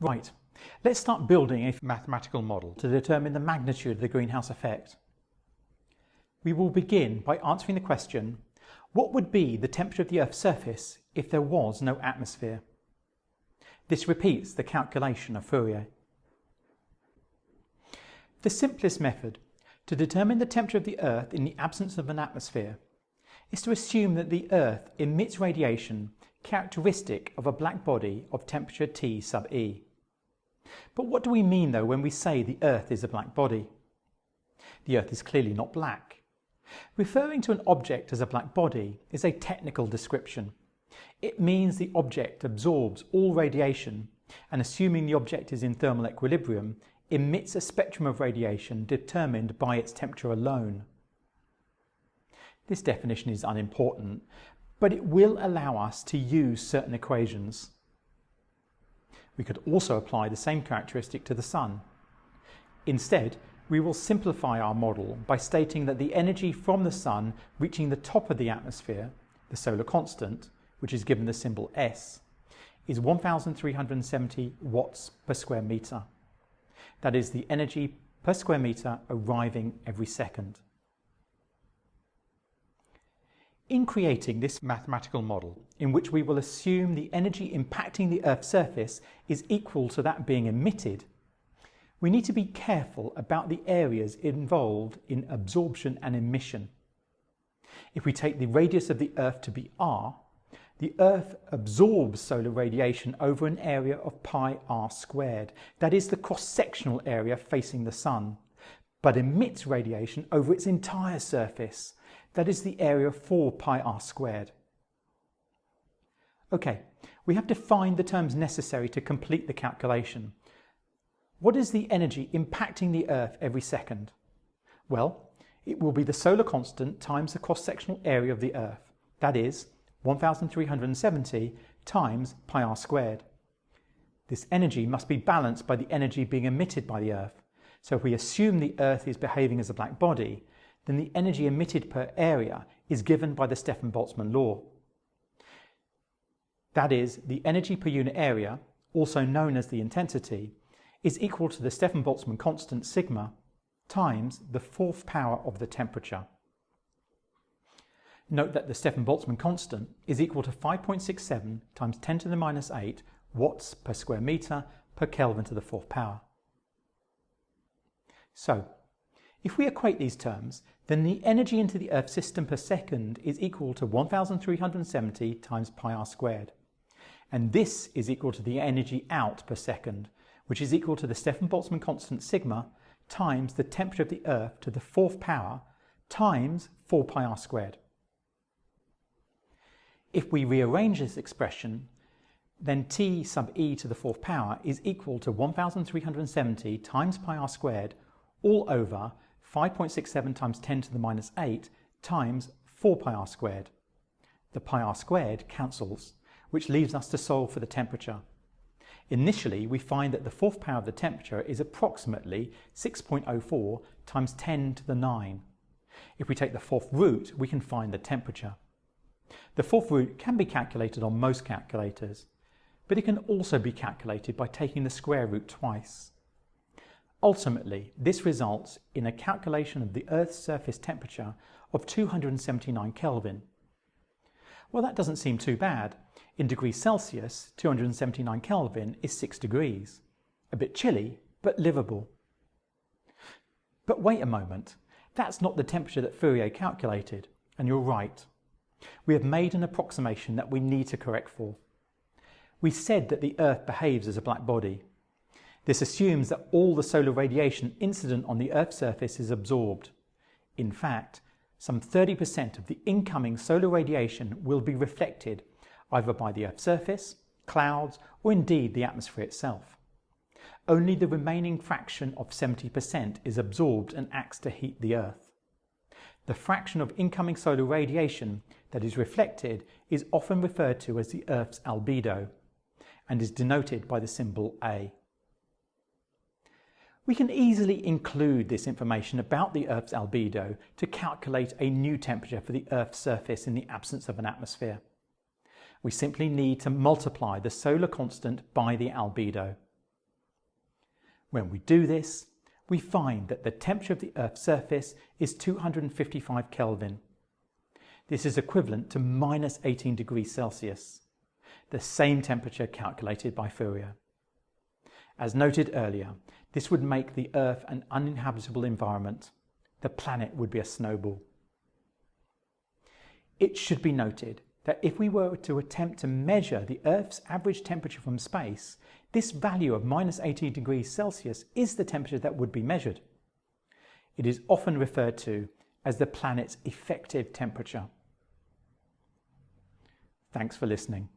Right, let's start building a mathematical model to determine the magnitude of the greenhouse effect. We will begin by answering the question, what would be the temperature of the Earth's surface if there was no atmosphere? This repeats the calculation of Fourier. The simplest method to determine the temperature of the Earth in the absence of an atmosphere is to assume that the Earth emits radiation characteristic of a black body of temperature T sub E. But what do we mean though when we say the Earth is a black body? The Earth is clearly not black. Referring to an object as a black body is a technical description. It means the object absorbs all radiation and, assuming the object is in thermal equilibrium, emits a spectrum of radiation determined by its temperature alone. This definition is unimportant, but it will allow us to use certain equations. We could also apply the same characteristic to the Sun. Instead, we will simplify our model by stating that the energy from the Sun reaching the top of the atmosphere, the solar constant, which is given the symbol S, is 1,370 watts per square metre. That is the energy per square metre arriving every second. In creating this mathematical model, in which we will assume the energy impacting the Earth's surface is equal to that being emitted, we need to be careful about the areas involved in absorption and emission. If we take the radius of the Earth to be r, the Earth absorbs solar radiation over an area of pi r squared, that is the cross-sectional area facing the Sun, but emits radiation over its entire surface, that is the area of 4 pi r squared. Okay, we have defined the terms necessary to complete the calculation. What is the energy impacting the Earth every second? Well, it will be the solar constant times the cross-sectional area of the Earth, that is 1,370 times pi r squared. This energy must be balanced by the energy being emitted by the Earth. So if we assume the Earth is behaving as a black body, then the energy emitted per area is given by the Stefan-Boltzmann law. That is, the energy per unit area, also known as the intensity, is equal to the Stefan-Boltzmann constant sigma times the fourth power of the temperature. Note that the Stefan-Boltzmann constant is equal to 5.67 times 10 to the minus 8 watts per square metre per Kelvin to the fourth power. So, if we equate these terms, then the energy into the Earth system per second is equal to 1,370 times pi r squared. And this is equal to the energy out per second, which is equal to the Stefan-Boltzmann constant sigma times the temperature of the Earth to the fourth power times 4 pi r squared. If we rearrange this expression, then T sub e to the fourth power is equal to 1,370 times pi r squared all over 5.67 times 10 to the minus 8 times 4 pi r squared. The pi r squared cancels, which leaves us to solve for the temperature. Initially, we find that the fourth power of the temperature is approximately 6.04 times 10 to the 9. If we take the fourth root, we can find the temperature. The fourth root can be calculated on most calculators, but it can also be calculated by taking the square root twice. Ultimately, this results in a calculation of the Earth's surface temperature of 279 Kelvin. Well, that doesn't seem too bad. In degrees Celsius, 279 Kelvin is 6 degrees. A bit chilly, but livable. But wait a moment, that's not the temperature that Fourier calculated, and you're right. We have made an approximation that we need to correct for. We said that the Earth behaves as a black body. This assumes that all the solar radiation incident on the Earth's surface is absorbed. In fact, some 30% of the incoming solar radiation will be reflected either by the Earth's surface, clouds, or indeed the atmosphere itself. Only the remaining fraction of 70% is absorbed and acts to heat the Earth. The fraction of incoming solar radiation that is reflected is often referred to as the Earth's albedo and is denoted by the symbol A. We can easily include this information about the Earth's albedo to calculate a new temperature for the Earth's surface in the absence of an atmosphere. We simply need to multiply the solar constant by the albedo. When we do this, we find that the temperature of the Earth's surface is 255 Kelvin. This is equivalent to minus 18 degrees Celsius, the same temperature calculated by Fourier. As noted earlier, this would make the Earth an uninhabitable environment. The planet would be a snowball. It should be noted that if we were to attempt to measure the Earth's average temperature from space, this value of minus 18 degrees Celsius is the temperature that would be measured. It is often referred to as the planet's effective temperature. Thanks for listening.